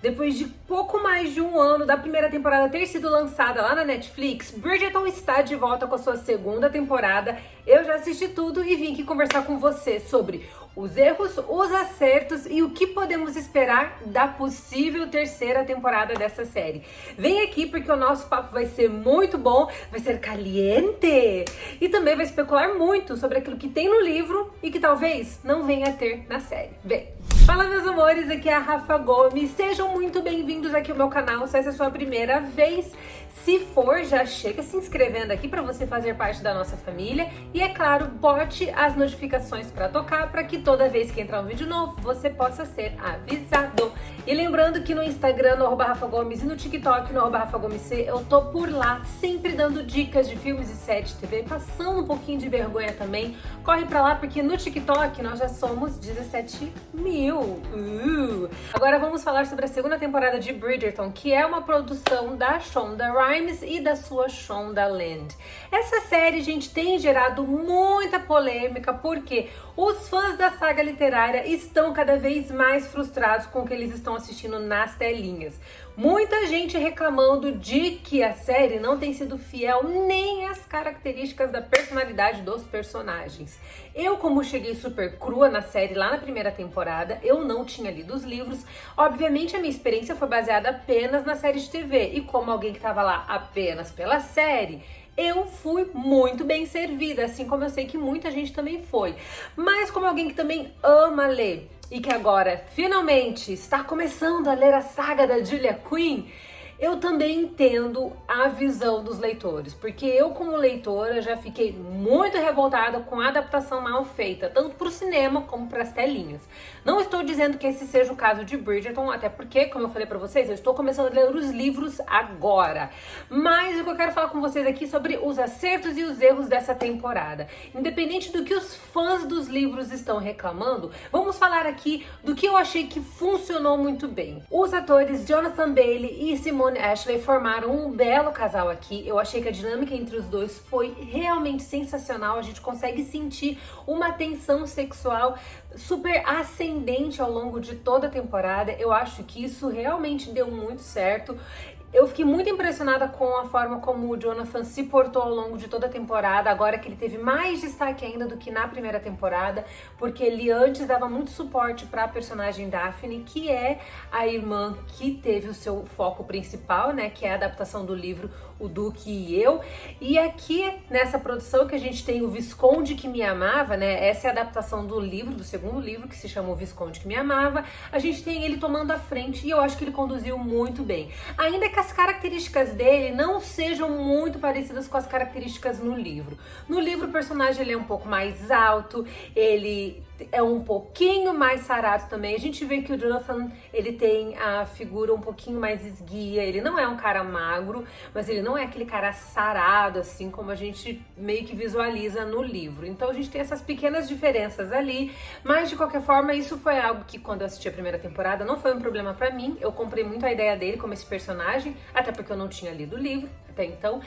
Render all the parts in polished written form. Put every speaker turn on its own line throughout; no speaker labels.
Depois de pouco mais de um ano da primeira temporada ter sido lançada lá na Netflix, Bridgerton está de volta com a sua segunda temporada. Eu já assisti tudo e vim aqui conversar com você sobre os erros, os acertos e o que podemos esperar da possível terceira temporada dessa série. Vem aqui porque o nosso papo vai ser muito bom, vai ser caliente e também vai especular muito sobre aquilo que tem no livro e que talvez não venha a ter na série. Vem! Fala, meus amores, aqui é a Rafa Gomes, sejam muito bem-vindos aqui ao meu canal, se essa é a sua primeira vez. Se for, já chega se inscrevendo aqui para você fazer parte da nossa família e, é claro, bote as notificações para tocar para que toda vez que entrar um vídeo novo, você possa ser avisado. E lembrando que no Instagram, no @RafaGomes, e no TikTok, no @RafaGomesC, eu tô por lá, sempre dando dicas de filmes e séries de TV, passando um pouquinho de vergonha também. Corre pra lá, porque no TikTok nós já somos 17 mil. Agora vamos falar sobre a segunda temporada de Bridgerton, que é uma produção da Shonda Rhimes e da sua Shonda Land. Essa série, gente, tem gerado muita polêmica, porque os fãs da saga literária estão cada vez mais frustrados com o que eles estão assistindo nas telinhas. Muita gente reclamando de que a série não tem sido fiel nem às características da personalidade dos personagens. Eu, como cheguei super crua na série lá na primeira temporada, eu não tinha lido os livros. Obviamente a minha experiência foi baseada apenas na série de TV, e como alguém que estava lá apenas pela série, eu fui muito bem servida, assim como eu sei que muita gente também foi. Mas como alguém que também ama ler e que agora finalmente está começando a ler a saga da Julia Quinn, eu também entendo a visão dos leitores, porque eu, como leitora, já fiquei muito revoltada com a adaptação mal feita, tanto para o cinema como para as telinhas. Não estou dizendo que esse seja o caso de Bridgerton, até porque, como eu falei para vocês, eu estou começando a ler os livros agora. Mas o que eu quero falar com vocês aqui é sobre os acertos e os erros dessa temporada. Independente do que os fãs dos livros estão reclamando, vamos falar aqui do que eu achei que funcionou muito bem. Os atores Jonathan Bailey e Simone Ashley formaram um belo casal aqui. Eu achei que a dinâmica entre os dois foi realmente sensacional. A gente consegue sentir uma tensão sexual super ascendente ao longo de toda a temporada. Eu acho que isso realmente deu muito certo. Eu fiquei muito impressionada com a forma como o Jonathan se portou ao longo de toda a temporada, agora que ele teve mais destaque ainda do que na primeira temporada, porque ele antes dava muito suporte para a personagem Daphne, que é a irmã que teve o seu foco principal, né, que é a adaptação do livro O Duque e Eu. E aqui, nessa produção que a gente tem o Visconde que Me Amava, né, essa é a adaptação do livro, do segundo livro, que se chama O Visconde que Me Amava, a gente tem ele tomando a frente e eu acho que ele conduziu muito bem. Ainda que as características dele não sejam muito parecidas com as características no livro. No livro, o personagem ele é um pouco mais alto, ele é um pouquinho mais sarado também. A gente vê que o Jonathan, ele tem a figura um pouquinho mais esguia, ele não é um cara magro, mas ele não é aquele cara sarado, assim como a gente meio que visualiza no livro. Então a gente tem essas pequenas diferenças ali, mas de qualquer forma isso foi algo que quando eu assisti a primeira temporada não foi um problema pra mim. Eu comprei muito a ideia dele como esse personagem, até porque eu não tinha lido o livro até então.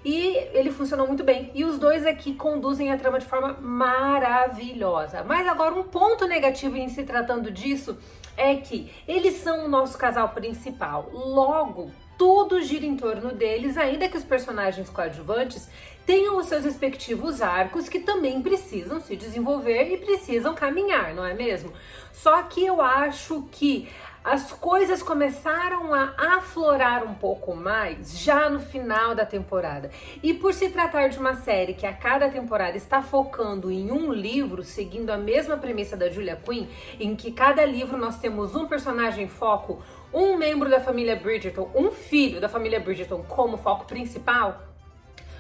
E ele funcionou muito bem. E os dois aqui conduzem a trama de forma maravilhosa. Mas agora um ponto negativo em se tratando disso é que eles são o nosso casal principal. Logo, tudo gira em torno deles, ainda que os personagens coadjuvantes tenham os seus respectivos arcos que também precisam se desenvolver e precisam caminhar, não é mesmo? Só que eu acho que as coisas começaram a aflorar um pouco mais já no final da temporada. E por se tratar de uma série que a cada temporada está focando em um livro, seguindo a mesma premissa da Julia Quinn, em que cada livro nós temos um personagem foco, um membro da família Bridgerton, um filho da família Bridgerton como foco principal.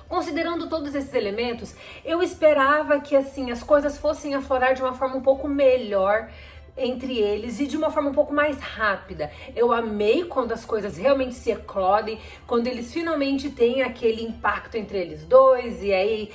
Considerando todos esses elementos, eu esperava que assim as coisas fossem aflorar de uma forma um pouco melhor entre eles e de uma forma um pouco mais rápida. Eu amei quando as coisas realmente se eclodem, quando eles finalmente têm aquele impacto entre eles dois, e aí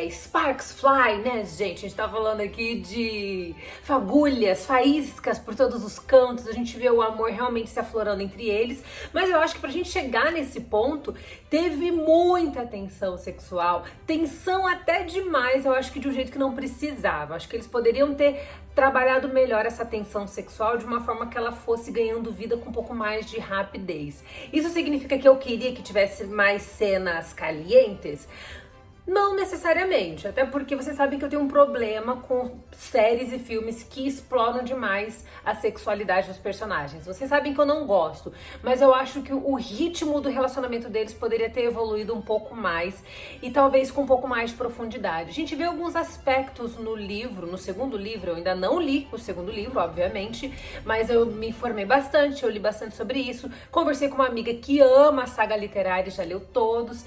sparks fly, né, gente? A gente tá falando aqui de fagulhas, faíscas por todos os cantos, a gente vê o amor realmente se aflorando entre eles, mas eu acho que pra gente chegar nesse ponto, teve muita tensão sexual, tensão até demais, eu acho que de um jeito que não precisava. Acho que eles poderiam ter trabalhado melhor essa tensão sexual de uma forma que ela fosse ganhando vida com um pouco mais de rapidez. Isso significa que eu queria que tivesse mais cenas calientes? Não necessariamente, até porque vocês sabem que eu tenho um problema com séries e filmes que exploram demais a sexualidade dos personagens. Vocês sabem que eu não gosto, mas eu acho que o ritmo do relacionamento deles poderia ter evoluído um pouco mais e talvez com um pouco mais de profundidade. A gente vê alguns aspectos no livro, no segundo livro, eu ainda não li o segundo livro, obviamente, mas eu me informei bastante, eu li bastante sobre isso, conversei com uma amiga que ama a saga literária, já leu todos.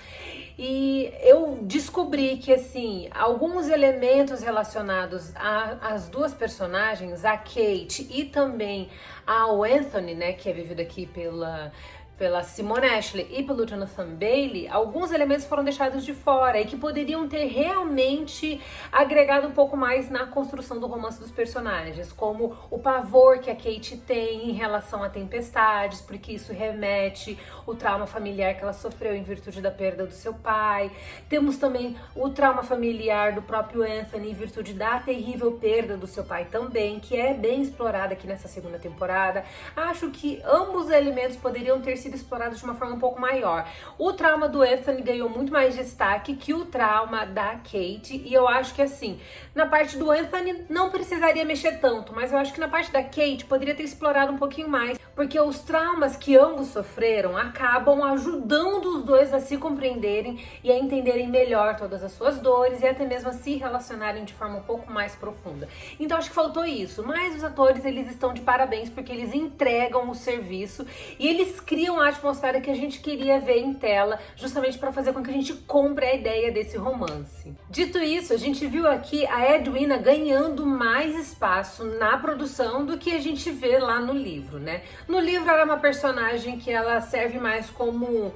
E eu descobri que, assim, alguns elementos relacionados às duas personagens, a Kate e também ao Anthony, né, que é vivido aqui pela Simone Ashley e pelo Jonathan Bailey, alguns elementos foram deixados de fora e que poderiam ter realmente agregado um pouco mais na construção do romance dos personagens, como o pavor que a Kate tem em relação a tempestades, porque isso remete o trauma familiar que ela sofreu em virtude da perda do seu pai. Temos também o trauma familiar do próprio Anthony em virtude da terrível perda do seu pai também, que é bem explorada aqui nessa segunda temporada. Acho que ambos os elementos poderiam ter sido explorados de uma forma um pouco maior. O trauma do Anthony ganhou muito mais destaque que o trauma da Kate, e eu acho que, assim, na parte do Anthony não precisaria mexer tanto, mas eu acho que na parte da Kate poderia ter explorado um pouquinho mais, porque os traumas que ambos sofreram acabam ajudando os dois a se compreenderem e a entenderem melhor todas as suas dores e até mesmo a se relacionarem de forma um pouco mais profunda. Então acho que faltou isso, mas os atores, eles estão de parabéns porque eles entregam o serviço e eles criam a atmosfera que a gente queria ver em tela, justamente para fazer com que a gente compre a ideia desse romance. Dito isso, a gente viu aqui a Edwina ganhando mais espaço na produção do que a gente vê lá no livro, né? No livro ela é uma personagem que ela serve mais como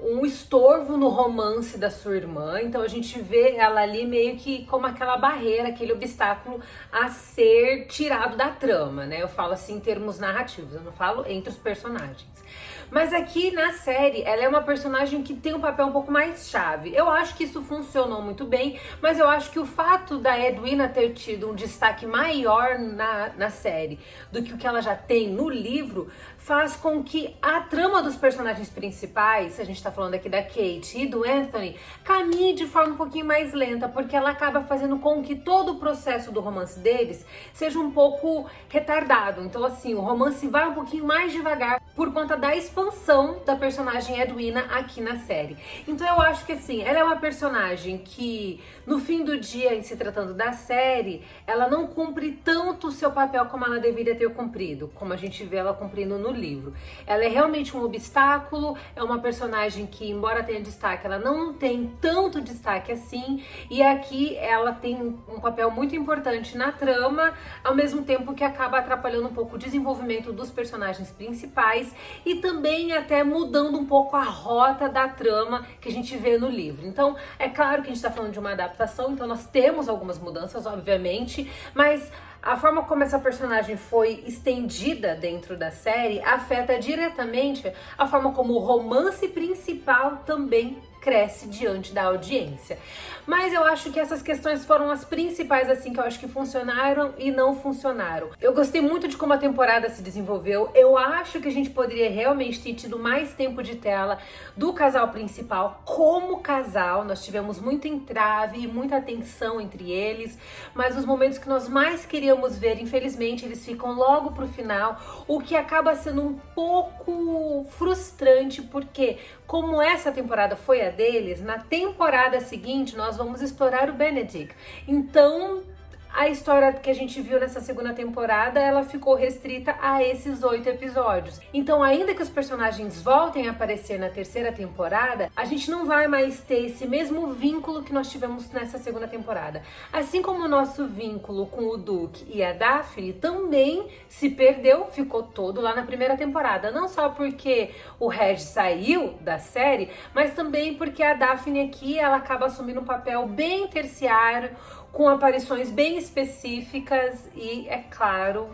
um estorvo no romance da sua irmã, então a gente vê ela ali meio que como aquela barreira, aquele obstáculo a ser tirado da trama, né? Eu falo assim em termos narrativos, eu não falo entre os personagens. Mas aqui na série, ela é uma personagem que tem um papel um pouco mais chave. Eu acho que isso funcionou muito bem, mas eu acho que o fato da Edwina ter tido um destaque maior na série do que o que ela já tem no livro, faz com que a trama dos personagens principais, a gente tá falando aqui da Kate e do Anthony, caminhe de forma um pouquinho mais lenta, porque ela acaba fazendo com que todo o processo do romance deles seja um pouco retardado. Então, assim, o romance vai um pouquinho mais devagar por conta da expansão da personagem Edwina aqui na série. Então eu acho que, assim, ela é uma personagem que, no fim do dia, em se tratando da série, ela não cumpre tanto o seu papel como ela deveria ter cumprido, como a gente vê ela cumprindo no livro. Ela é realmente um obstáculo, é uma personagem que, embora tenha destaque, ela não tem tanto destaque assim, e aqui ela tem um papel muito importante na trama, ao mesmo tempo que acaba atrapalhando um pouco o desenvolvimento dos personagens principais e também até mudando um pouco a rota da trama que a gente vê no livro. Então, é claro que a gente está falando de uma adaptação, então nós temos algumas mudanças, obviamente, mas a forma como essa personagem foi estendida dentro da série afeta diretamente a forma como o romance principal também cresce diante da audiência. Mas eu acho que essas questões foram as principais, assim, que eu acho que funcionaram e não funcionaram. Eu gostei muito de como a temporada se desenvolveu. Eu acho que a gente poderia realmente ter tido mais tempo de tela do casal principal como casal. Nós tivemos muito entrave e muita tensão entre eles, mas os momentos que nós mais queríamos ver, infelizmente, eles ficam logo pro final, o que acaba sendo um pouco frustrante, porque como essa temporada foi a deles, na temporada seguinte nós vamos explorar o Benedict. Então, a história que a gente viu nessa segunda temporada, ela ficou restrita a esses 8 episódios. Então, ainda que os personagens voltem a aparecer na terceira temporada, a gente não vai mais ter esse mesmo vínculo que nós tivemos nessa segunda temporada. Assim como o nosso vínculo com o Duke e a Daphne também se perdeu, ficou todo lá na primeira temporada. Não só porque o Reg saiu da série, mas também porque a Daphne aqui, ela acaba assumindo um papel bem terciário, com aparições bem específicas e, é claro,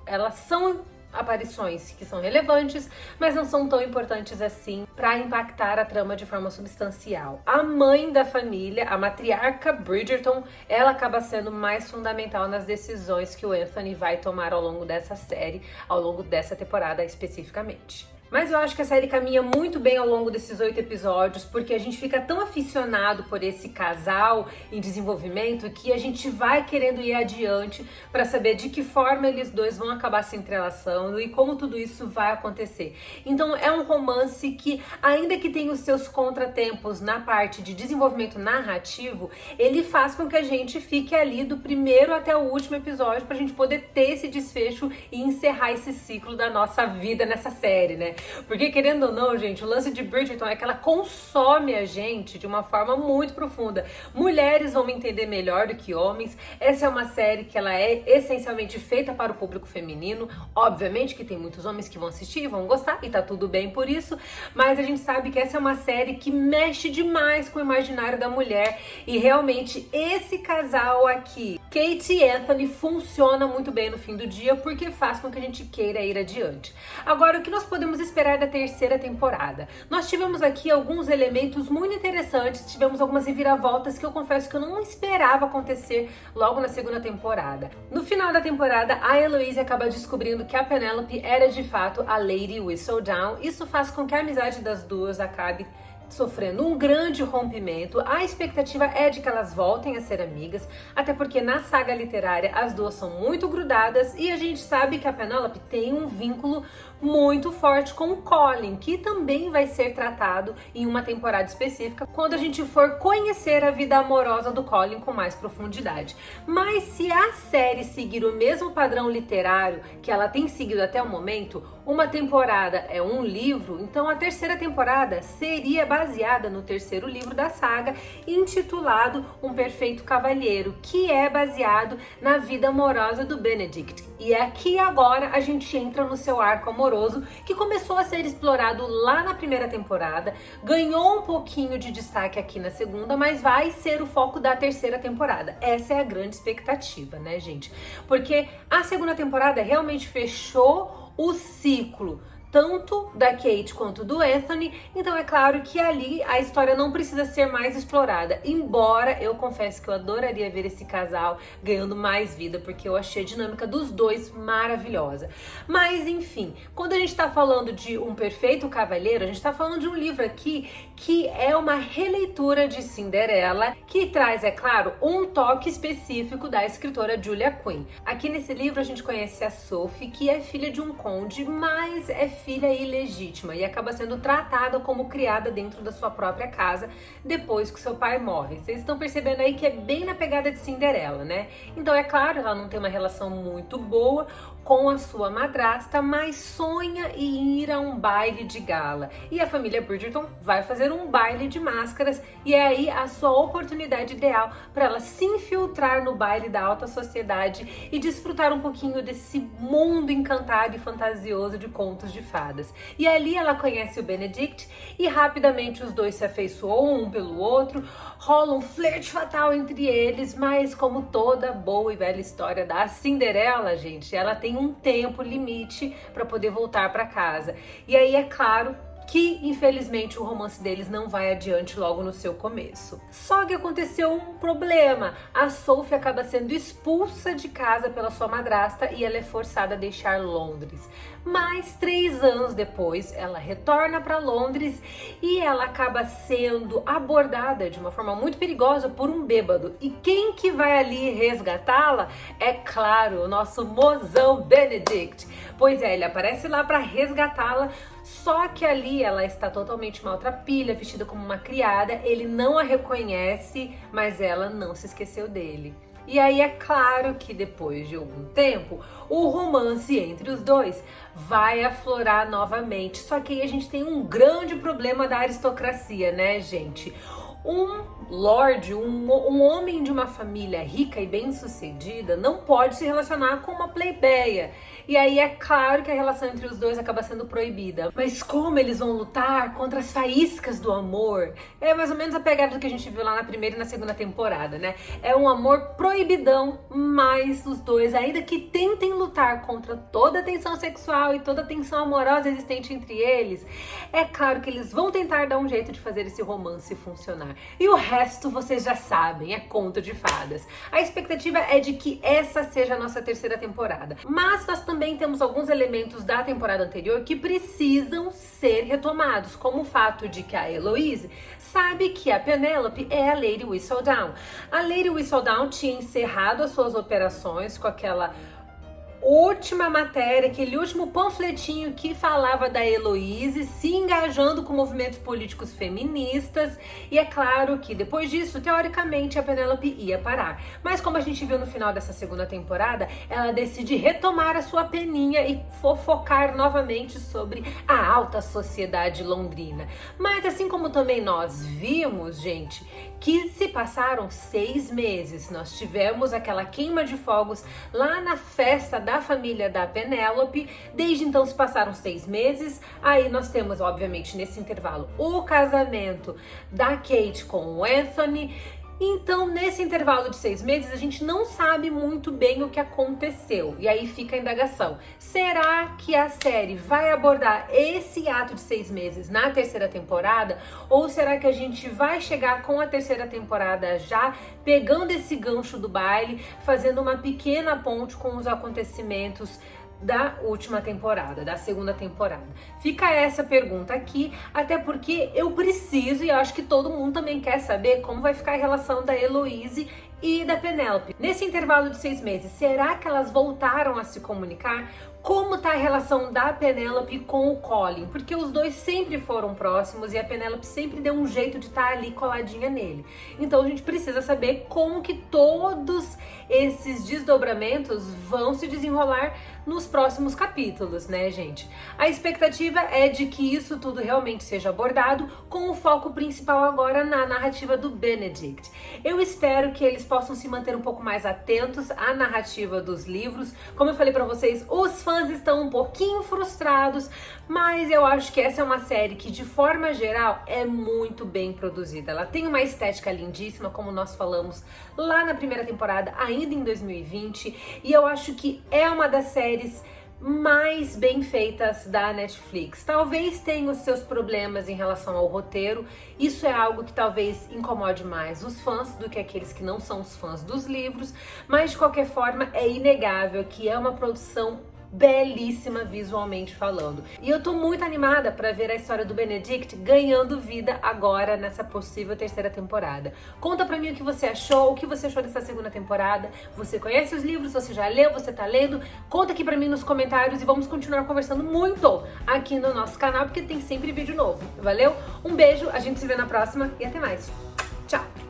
elas são aparições que são relevantes, mas não são tão importantes assim para impactar a trama de forma substancial. A mãe da família, a matriarca Bridgerton, ela acaba sendo mais fundamental nas decisões que o Anthony vai tomar ao longo dessa série, ao longo dessa temporada especificamente. Mas eu acho que a série caminha muito bem ao longo desses 8 episódios, porque a gente fica tão aficionado por esse casal em desenvolvimento que a gente vai querendo ir adiante para saber de que forma eles dois vão acabar se entrelaçando e como tudo isso vai acontecer. Então é um romance que, ainda que tenha os seus contratempos na parte de desenvolvimento narrativo, ele faz com que a gente fique ali do primeiro até o último episódio pra gente poder ter esse desfecho e encerrar esse ciclo da nossa vida nessa série, né? Porque, querendo ou não, gente, o lance de Bridgerton é que ela consome a gente de uma forma muito profunda. Mulheres vão me entender melhor do que homens. Essa é uma série que ela é essencialmente feita para o público feminino. Obviamente que tem muitos homens que vão assistir e vão gostar, e tá tudo bem por isso, mas a gente sabe que essa é uma série que mexe demais com o imaginário da mulher, e realmente esse casal aqui, Kate e Anthony, funciona muito bem no fim do dia, porque faz com que a gente queira ir adiante. Agora, o que nós podemos esperar da terceira temporada? Nós tivemos aqui alguns elementos muito interessantes, tivemos algumas reviravoltas que eu confesso que eu não esperava acontecer logo na segunda temporada. No final da temporada, a Eloise acaba descobrindo que a Penelope era de fato a Lady Whistledown. Isso faz com que a amizade das duas acabe sofrendo um grande rompimento. A expectativa é de que elas voltem a ser amigas, até porque na saga literária as duas são muito grudadas e a gente sabe que a Penelope tem um vínculo muito forte com o Colin, que também vai ser tratado em uma temporada específica quando a gente for conhecer a vida amorosa do Colin com mais profundidade. Mas se a série seguir o mesmo padrão literário que ela tem seguido até o momento, uma temporada é um livro, então a terceira temporada seria baseada no terceiro livro da saga, intitulado Um Perfeito Cavalheiro, que é baseado na vida amorosa do Benedict. E aqui agora a gente entra no seu arco amoroso, que começou a ser explorado lá na primeira temporada, ganhou um pouquinho de destaque aqui na segunda, mas vai ser o foco da terceira temporada. Essa é a grande expectativa, né, gente? Porque a segunda temporada realmente fechou o ciclo tanto da Kate quanto do Anthony, então é claro que ali a história não precisa ser mais explorada, embora eu confesso que eu adoraria ver esse casal ganhando mais vida, porque eu achei a dinâmica dos dois maravilhosa. Mas enfim, quando a gente tá falando de Um Perfeito Cavalheiro, a gente tá falando de um livro aqui que é uma releitura de Cinderela, que traz, é claro, um toque específico da escritora Julia Quinn. Aqui nesse livro a gente conhece a Sophie, que é filha de um conde, mas é filha ilegítima e acaba sendo tratada como criada dentro da sua própria casa depois que seu pai morre. Vocês estão percebendo aí que é bem na pegada de Cinderela, né? Então é claro, ela não tem uma relação muito boa com a sua madrasta, mas sonha em ir a um baile de gala. E a família Bridgerton vai fazer um baile de máscaras, e é aí a sua oportunidade ideal para ela se infiltrar no baile da alta sociedade e desfrutar um pouquinho desse mundo encantado e fantasioso de contos de fadas. E ali ela conhece o Benedict e rapidamente os dois se afeiçoam um pelo outro, rola um flerte fatal entre eles, mas como toda boa e velha história da Cinderela, gente, ela tem um tempo limite para poder voltar para casa. E aí é claro que infelizmente o romance deles não vai adiante logo no seu começo. Só que aconteceu um problema. A Sophie acaba sendo expulsa de casa pela sua madrasta e ela é forçada a deixar Londres. Mas 3 anos depois, ela retorna para Londres e ela acaba sendo abordada de uma forma muito perigosa por um bêbado. E quem que vai ali resgatá-la? É claro, o nosso mozão Benedict. Pois é, ele aparece lá para resgatá-la, só que ali ela está totalmente maltrapilha, vestida como uma criada, ele não a reconhece, mas ela não se esqueceu dele. E aí é claro que depois de algum tempo, o romance entre os dois vai aflorar novamente. Só que aí a gente tem um grande problema da aristocracia, né, gente? Um lord, um homem de uma família rica e bem-sucedida não pode se relacionar com uma plebeia. E aí é claro que a relação entre os dois acaba sendo proibida. Mas como eles vão lutar contra as faíscas do amor? É mais ou menos a pegada do que a gente viu lá na primeira e na segunda temporada, né? É um amor proibidão, mas os dois, ainda que tentem lutar contra toda a tensão sexual e toda a tensão amorosa existente entre eles, é claro que eles vão tentar dar um jeito de fazer esse romance funcionar. E o resto vocês já sabem, é conto de fadas. A expectativa é de que essa seja a nossa terceira temporada. Mas nós também temos alguns elementos da temporada anterior que precisam ser retomados, como o fato de que a Heloise sabe que a Penélope é a Lady Whistledown. A Lady Whistledown tinha encerrado as suas operações com aquela última matéria, aquele último panfletinho que falava da Heloise se engajando com movimentos políticos feministas, e é claro que depois disso, teoricamente, a Penélope ia parar. Mas como a gente viu no final dessa segunda temporada, ela decide retomar a sua peninha e fofocar novamente sobre a alta sociedade londrina. Mas assim como também nós vimos, gente, que se passaram 6 meses, nós tivemos aquela queima de fogos lá na festa da família da Penélope. Desde então se passaram 6 meses, aí nós temos, obviamente, nesse intervalo, o casamento da Kate com o Anthony. Então, nesse intervalo de 6 meses, a gente não sabe muito bem o que aconteceu. E aí fica a indagação. Será que a série vai abordar esse ato de 6 meses na terceira temporada? Ou será que a gente vai chegar com a terceira temporada já pegando esse gancho do baile, fazendo uma pequena ponte com os acontecimentos da última temporada, da segunda temporada? Fica essa pergunta aqui, até porque eu preciso, e eu acho que todo mundo também quer saber, como vai ficar a relação da Heloise e da Penélope. Nesse intervalo de 6 meses, será que elas voltaram a se comunicar? Como tá a relação da Penélope com o Colin? Porque os dois sempre foram próximos e a Penélope sempre deu um jeito de estar ali coladinha nele. Então a gente precisa saber como que todos esses desdobramentos vão se desenrolar nos próximos capítulos, né, gente? A expectativa é de que isso tudo realmente seja abordado, com o foco principal agora na narrativa do Benedict. Eu espero que eles possam se manter um pouco mais atentos à narrativa dos livros. Como eu falei pra vocês, os fãs estão um pouquinho frustrados, mas eu acho que essa é uma série que, de forma geral, é muito bem produzida. Ela tem uma estética lindíssima, como nós falamos lá na primeira temporada, ainda em 2020, e eu acho que é uma das séries mais bem feitas da Netflix. Talvez tenha os seus problemas em relação ao roteiro, isso é algo que talvez incomode mais os fãs do que aqueles que não são os fãs dos livros, mas de qualquer forma é inegável que é uma produção belíssima visualmente falando. E eu tô muito animada para ver a história do Benedict ganhando vida agora nessa possível terceira temporada. Conta pra mim o que você achou dessa segunda temporada. Você conhece os livros? Você já leu? Você tá lendo? Conta aqui pra mim nos comentários e vamos continuar conversando muito aqui no nosso canal, porque tem sempre vídeo novo. Valeu? Um beijo, a gente se vê na próxima e até mais. Tchau!